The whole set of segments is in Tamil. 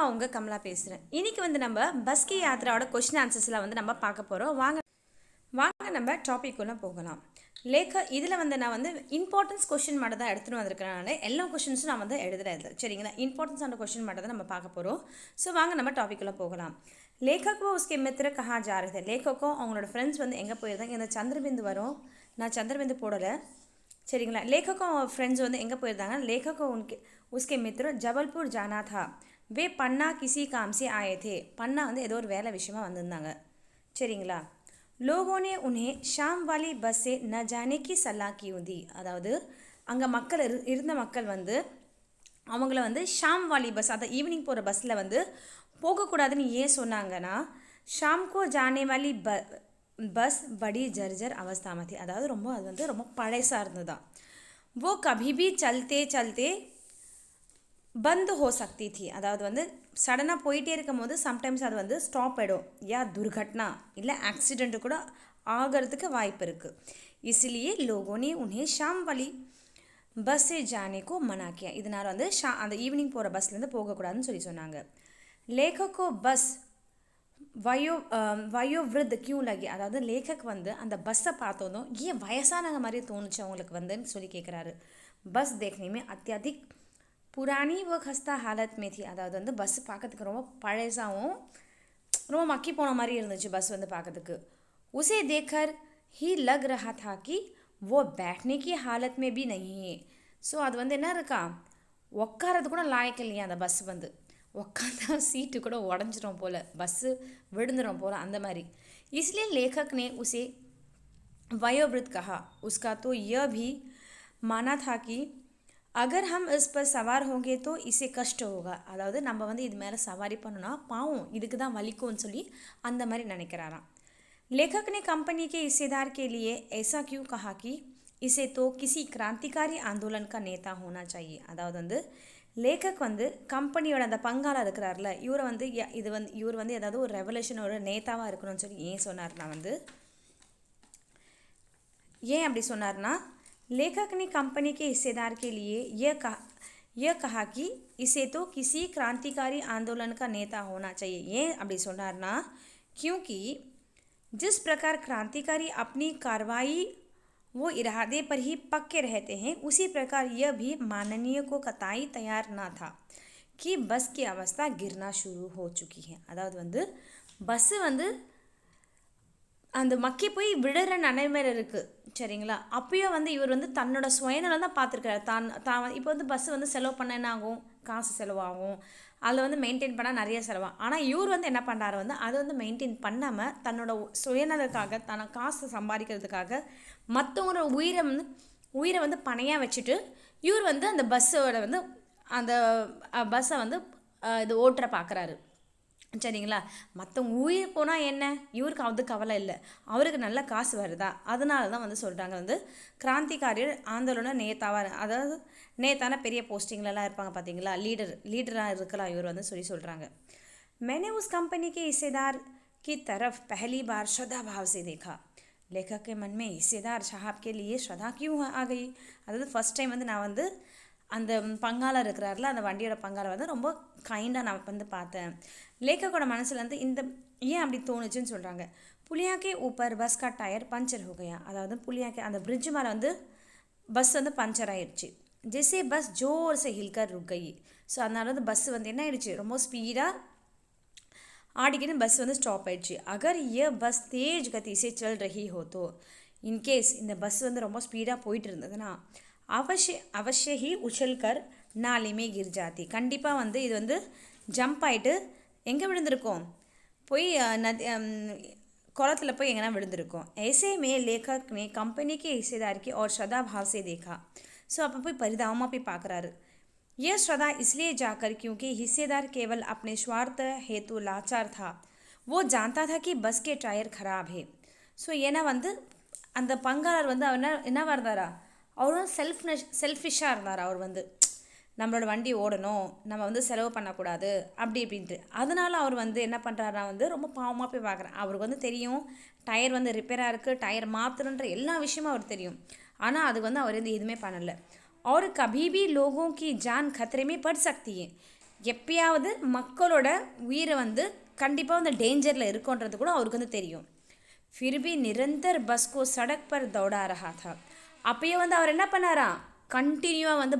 அவங்க கமலா பேசுகிறேன். இன்றைக்கி வந்து நம்ம பஸ் கி யாத்ராவோட கொஷின் ஆன்சர்ஸில் வந்து நம்ம பார்க்க போகிறோம். வாங்க நம்ம டாபிக் உள்ள போகலாம். இதில் வந்து நான் வந்து இம்பார்ட்டன்ஸ் கொஷின் மட்டும் தான் எடுத்துகிட்டு வந்திருக்கிறேன். எல்லா கொஷின்ஸும் நான் வந்து எழுதுறது சரிங்களா. இம்பார்ட்டன்ஸ் ஆன கொஷின் மட்டும் தான் நம்ம பார்க்க போகிறோம். ஸோ வாங்க நம்ம டாபிக்குள்ளே போகலாம். லேखक உஸ்கே மித்ர கஹா ஜா ரஹே थे. லேखको அவங்களோட ஃப்ரெண்ட்ஸ் வந்து எங்கே போயிருந்தாங்க. இந்த சந்திரபிந்து வரும், நான் சந்திரபிந்து போடலை சரிங்களா. லேखको ஃப்ரெண்ட்ஸ் வந்து எங்கே போயிருந்தாங்க. லேखको உஸ்கே மித்ர ஜபல்பூர் ஜானா தா. वे पन्ना किसी काम से आए थे. पन्ना வந்து ஏதோ ஒரு வேலை விஷயமா வந்திருந்தாங்க சரிங்களா. लोगों ने उन्हें शाम वाली बस से न जाने की सलाह क्यों दी. அதாவது அங்கே மக்கள் இருந்த மக்கள் வந்து அவங்கள வந்து ஷாம் வாலி பஸ், அதாவது ஈவினிங் போகிற பஸ்ஸில் வந்து போகக்கூடாதுன்னு ஏன் சொன்னாங்கன்னா, ஷாம்கோ ஜானே வாலி பஸ் படி ஜர்ஜர் அவஸ்தா மதி. அதாவது அது வந்து ரொம்ப பழைசாக இருந்ததுதான். वो कभी भी चलते चलते பந்து ஹோ சக்தி थी. அதாவது வந்து சடனாக போயிட்டே இருக்கும் போது சம்டைம்ஸ் அது வந்து ஸ்டாப் ஆகிடும். யா துர்கட்னா இல்லை ஆக்சிடெண்ட்டு கூட ஆகிறதுக்கு வாய்ப்பு இருக்குது. इसलिए लोगों ने उन्हें शाम वाली बस से जाने को मना किया. இதனால் வந்து அந்த ஈவினிங் போகிற பஸ்லேருந்து போகக்கூடாதுன்னு சொல்லி சொன்னாங்க. லேखको பஸ் வயோவிருத் கியூ லகி. அதாவது லேखक வந்து அந்த பஸ்ஸை பார்த்ததும் ஏன் வயசானவங்க மாதிரி தோணுச்சு அவங்களுக்கு வந்துன்னு சொல்லி கேட்குறாரு. பஸ் देखने அத்தியாதிக் புராணி वो खस्ता हालत में थी. அதாவது வந்து பஸ் பார்க்கறதுக்கு ரொம்ப பழசாகவும் ரொம்ப மக்கி போன மாதிரி இருந்துச்சு பஸ் வந்து பார்க்கறதுக்கு. उसे देखकर ही लग रहा था कि वो बैठने की हालत में भी नहीं है. ஸோ அது வந்து என்ன இருக்கா, உட்காரது கூட லாயக்கு இல்லையா அந்த பஸ் வந்து. உட்காந்தா சீட்டு கூட உடஞ்சிரும் போல், பஸ்ஸு விழுந்துடும் போல் அந்த மாதிரி. इसलिए लेखक ने उसे वयोवृद्ध कहा. उसका तो यह भी माना था कि अगर हम इस पर सवार होंगे तो इसे कष्ट होगा. அதாவது நம்ம வந்து இது மேலே சவாரி பண்ணோன்னா பாவம் இதுக்கு தான் வலிக்கும்னு சொல்லி அந்த மாதிரி நினைக்கிறாராம். लेखक ने कंपनी के हिस्सेदार के लिए ऐसा क्यों कहा कि इसे तो किसी क्रांतिकारी आंदोलन का नेता होना चाहिए. அதாவது வந்து லேखक வந்து கம்பெனியோட அந்த பங்காளர் இருக்கிறார்ல, இவரை வந்து இவர் வந்து ஏதாவது ஒரு ரெவல்யூஷனோட நேதாவாக இருக்கணும்னு சொல்லி ஏன் சொன்னார்னா வந்து ஏன் அப்படி சொன்னார்னா, लेखक ने कंपनी के हिस्सेदार के लिए यह कहा कि इसे तो किसी क्रांतिकारी आंदोलन का नेता होना चाहिए. ஏன் அப்படி சொன்னார்னா, क्योंकि जिस प्रकार क्रांतिकारी अपनी कार्रवाई वो इरादे पर ही पक्के रहते हैं, उसी प्रकार यह भी माननीय को कतई तैयार ना था कि बस की अवस्था गिरना शुरू हो चुकी है. அதாவது வந்து பஸ்ஸு வந்து அந்த மக்கி போய் விடுற நிலைமையில் இருக்குது சரிங்களா. அப்பயும் வந்து இவர் வந்து தன்னோட சுயநலம் தான் பார்த்துருக்காரு. தான் இப்போ வந்து பஸ்ஸு வந்து செலவு பண்ண என்ன ஆகும், காசு செலவாகும், அதில் வந்து மெயின்டைன் பண்ணால் நிறைய செலவாகும். ஆனால் இவர் வந்து என்ன பண்ணுறாரு வந்து அதை வந்து மெயின்டைன் பண்ணாமல் தன்னோட சுயநலத்துக்காக தன்னை காசு சம்பாதிக்கிறதுக்காக மற்றவங்களோட உயிரை வந்து பணையாக வச்சுட்டு இவர் வந்து அந்த பஸ்ஸோட வந்து அந்த பஸ்ஸை வந்து இது ஓட்டுற பார்க்குறாரு சரிங்களா. மற்றவங்க உயிர் போனால் என்ன, இவருக்கு அது கவலை இல்லை, அவருக்கு நல்ல காசு வருதா, அதனால தான் வந்து சொல்கிறாங்க வந்து கிராந்திகாரியர் ஆந்தோலன நேதாவாக, அதாவது நேதான பெரிய போஸ்டிங்லலாம் இருப்பாங்க பார்த்தீங்களா, லீடராக இருக்கலாம் இவர் வந்து சொல்கிறாங்க. मैंने उस कंपनी के हिस्सेदार की तरफ पहली बार श्रद्धा भाव से देखा. लेखक के मन में हिस्सेदार साहब के लिए श्रद्धा क्यों आ गई. அதாவது ஃபஸ்ட் டைம் வந்து நான் வந்து அந்த பங்காளர் இருக்கிறார்ல, அந்த வண்டியோட பங்காளர் வந்து ரொம்ப கைண்டாக நான் வந்து பார்த்தேன். லேखकोட மனசில் வந்து இந்த ஏன் அப்படி தோணுச்சுன்னு சொல்கிறாங்க. புளியாக்கே ஊப்பர் பஸ் கா டயர் பஞ்சர் हो गया. அதாவது புளியாக்கே அந்த பிரிட்ஜ் மேலே வந்து பஸ் வந்து பஞ்சர் ஆயிடுச்சு. ஜெய்சே பஸ் ஜோர் से हिलकर रुक गई. ஸோ அதனால வந்து பஸ் வந்து என்ன ஆயிடுச்சு, ரொம்ப ஸ்பீடாக ஆடிக்கின்னு பஸ் வந்து ஸ்டாப் ஆயிடுச்சு. அகர் ये बस तेज गति से चल रही हो तो, இன்கேஸ் இந்த பஸ் வந்து ரொம்ப ஸ்பீடாக போயிட்டு இருந்ததுன்னா அவசிய ही उछलकर नाले में गिर जाती. கண்டிப்பாக வந்து இது வந்து ஜம்ப் ஆகிட்டு எங்கே விழுந்திருக்கோம், போய் குளத்தில் போய் எங்கன்னா விழுந்திருக்கோம். ऐसे में लेखक ने कंपनी के हिस्सेदार की और श्रद्धा भाव से देखा. ஸோ அப்போ போய் பரிதாபமாக போய் பார்க்குறாரு. यह श्रद्धा इसलिए जाकर क्योंकि हिस्सेदार केवल अपने स्वार्थ हेतु लाचार था. वो जानता था कि बस के टायर खराब है. ஸோ ஏன்னா வந்து அந்த பங்காளர் வந்து அவர் என்னவாக இருந்தாரா, அவர் வந்து செல்ஃபிஷாக இருந்தார். அவர் வந்து நம்மளோட வண்டி ஓடணும், நம்ம வந்து செலவு பண்ணக்கூடாது அப்படி இப்படின்ட்டு. அதனால் அவர் வந்து என்ன பண்ணுறாருனா வந்து ரொம்ப பாவமாக போய் பார்க்குறேன். அவருக்கு வந்து தெரியும் டயர் வந்து ரிப்பேராக இருக்குது, டயர் மாற்றணுன்ற எல்லா விஷயமும் அவர் தெரியும். ஆனால் அதுக்கு வந்து அவர் வந்து எதுவுமே பண்ணலை. और कभी भी लोगों की जान खतरे में पड़ सकती है. எப்பயாவது மக்களோட உயிரை வந்து கண்டிப்பாக வந்து டேஞ்சரில் இருக்குன்றது கூட அவருக்கு வந்து தெரியும். फिर भी निरंतर बस को सड़क पर दौड़ा रहा था. அப்பயே வந்து அவர் என்ன பண்ணாராம், கண்டினியூவாக வந்து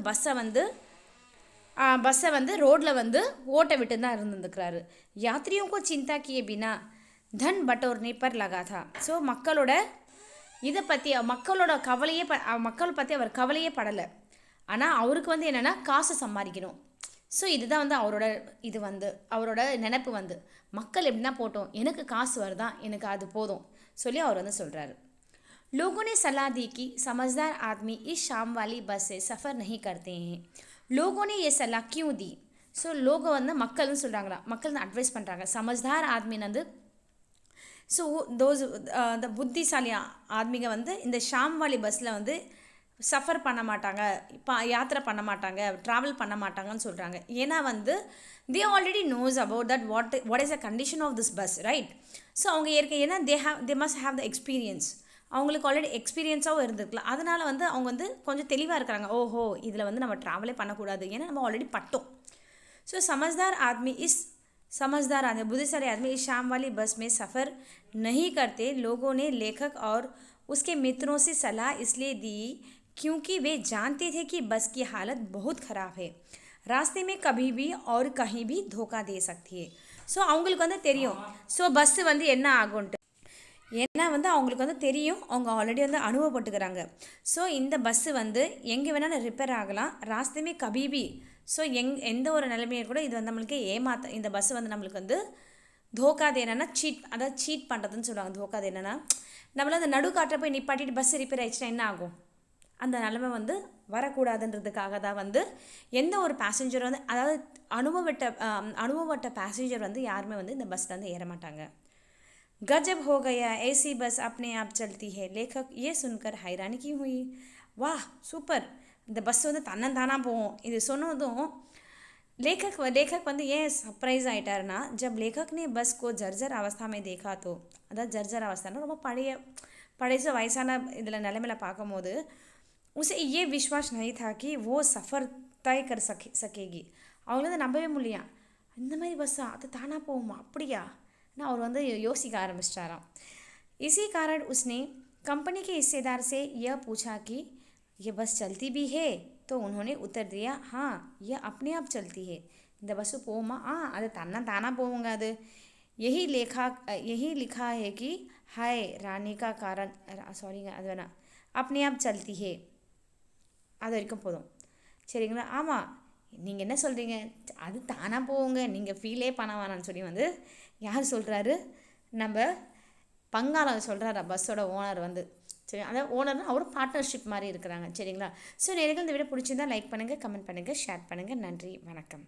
பஸ்ஸை வந்து ரோட்டில் வந்து ஓட்ட விட்டு தான் இருந்துருக்கிறாரு. यात्रियों को चिंता किए बिना धन बटोरने पर लगा था. ஸோ மக்களோட இதை பற்றி மக்கள் பற்றி அவர் கவலையே படலை. ஆனால் அவருக்கு வந்து என்னென்னா காசு சம்பாதிக்கணும். ஸோ இதுதான் வந்து அவரோட நினைப்பு வந்து மக்கள் எப்படின்னா போட்டோம், எனக்கு காசு வருதா, எனக்கு அது போதும் சொல்லி அவர் வந்து சொல்கிறாரு. लोगों ने सलाह दी कि समझदार आदमी इस शाम वाली बस से सफ़र नहीं करते हैं. लोगों ने ये सलाह क्यों दी? ஸோ லோகோ வந்து மக்கள்னு சொல்கிறாங்களா, மக்கள் வந்து அட்வைஸ் பண்ணுறாங்க. சமஜ்தார் ஆத்மின்னு வந்து ஸோ இந்த புத்திசாலி ஆத்மிக வந்து இந்த ஷாம்வாலி பஸ்ஸில் வந்து சஃபர் பண்ண மாட்டாங்க, யாத்திரை பண்ண மாட்டாங்க, ட்ராவல் பண்ண மாட்டாங்கன்னு சொல்கிறாங்க. ஏன்னா வந்து they already knows about that what is the condition of this bus, right? So அவங்க ஏன்னா they must have the experience. அவங்களுக்கு ஆல்ரெடி எக்ஸ்பீரியன்ஸாகவும் இருந்திருக்கலாம். அதனால் வந்து அவங்க வந்து கொஞ்சம் தெளிவாக இருக்கிறாங்க. ஓஹோ, இதில் வந்து நம்ம ட்ராவலே பண்ணக்கூடாது, ஏன்னா நம்ம ஆல்ரெடி பட்டோம். ஸோ समझदार आदमी बुद्धिशाली आदमी इस शाम वाली बस में सफ़र नहीं करते. लोगों ने लेखक और उसके मित्रों से सलाह इसलिए दी क्योंकि वे जानते थे कि बस की हालत बहुत ख़राब है, रास्ते में कभी भी और कहीं भी धोखा दे सकती है. ஸோ அவங்களுக்கு வந்து தெரியும், ஸோ பஸ்ஸு வந்து என்ன ஆகும்ன்ட்டு. ஏன்னா வந்து அவங்களுக்கு வந்து தெரியும், அவங்க ஆல்ரெடி வந்து அனுபவப்பட்டுக்கிறாங்க. ஸோ இந்த பஸ்ஸு வந்து எங்கே வேணாலும் ரிப்பேர் ஆகலாம், ராஸ்தமே கபிபி. ஸோ எந்த ஒரு நிலைமையை கூட இது வந்து நம்மளுக்கு இந்த பஸ்ஸு வந்து நம்மளுக்கு வந்து தோக்காது. என்னென்னா சீட் பண்ணுறதுன்னு சொல்லுவாங்க. தோக்காது என்னென்னா நம்மள அந்த நடுக்காற்றை போய் நிப்பாட்டிட்டு பஸ்ஸு ரிப்பேர் ஆகிடுச்சுன்னா என்ன ஆகும், அந்த நிலைமை வந்து வரக்கூடாதுன்றதுக்காக தான் வந்து எந்த ஒரு பேசஞ்சர் வந்து அதாவது அனுபவப்பட்ட பேசஞ்சர் வந்து யாருமே வந்து இந்த பஸ்ஸில் வந்து ஏற மாட்டாங்க. गजब हो गया, ऐसी बस अपने आप चलती है. लेखक ये सुनकर हैरानी की हुई. वाह சூப்பர், இந்த பஸ் வந்து தன்னந்தானாக போகும். இது சொன்னதும் लेखक வந்து ஏன் சர்ப்ரைஸ் ஆகிட்டாருன்னா, जब लेखक ने बस को जर्जर अवस्था में देखा तो, அதாவது ஜர்ஜர் அவஸ்தானா ரொம்ப பழைய வயசான இதில் நிலைமையில் பார்க்கும்போது उसे ये विश्वास नहीं था कि वो सफ़र तय कर सकेगी. அவங்கள வந்து நம்பவே முடியா, இந்த மாதிரி பஸ்ஸா, அது தானாக போகுமா, அப்படியா ना और வந்து யோசிக்க ஆரம்பிச்சிட்டாராம். इसी कारण उसने कंपनी के हिस्सेदार से यह पूछा कि ये बस चलती भी है? तो उन्होंने उत्तर दिया, हाँ यह अपने आप चलती है. இந்த பஸ்ஸு போகுமா, அது தானாக போகுங்க. அது यही लिखा है कि हाय रानी का कारण சாரிங்க அது வேணாம், अपने आप चलती है, அது வரைக்கும் போதும் சரிங்களா. ஆமாம், நீங்கள் என்ன சொல்கிறீங்க, அது தானாக போகுங்க, நீங்கள் ஃபீலே பண்ண வேணான்னு சொல்லி வந்து யார் சொல்கிறாரு, நம்ம பங்காளர் சொல்கிறாரா, பஸ்ஸோட ஓனர் வந்து. சரி, அதாவது ஓனர்னா அவரும் பார்ட்னர்ஷிப் மாதிரி இருக்கிறாங்க சரிங்களா. ஸோ நேயர்கள் இந்த வீடியோ பிடிச்சிருந்தா லைக் பண்ணுங்கள், கமெண்ட் பண்ணுங்கள், ஷேர் பண்ணுங்கள். நன்றி, வணக்கம்.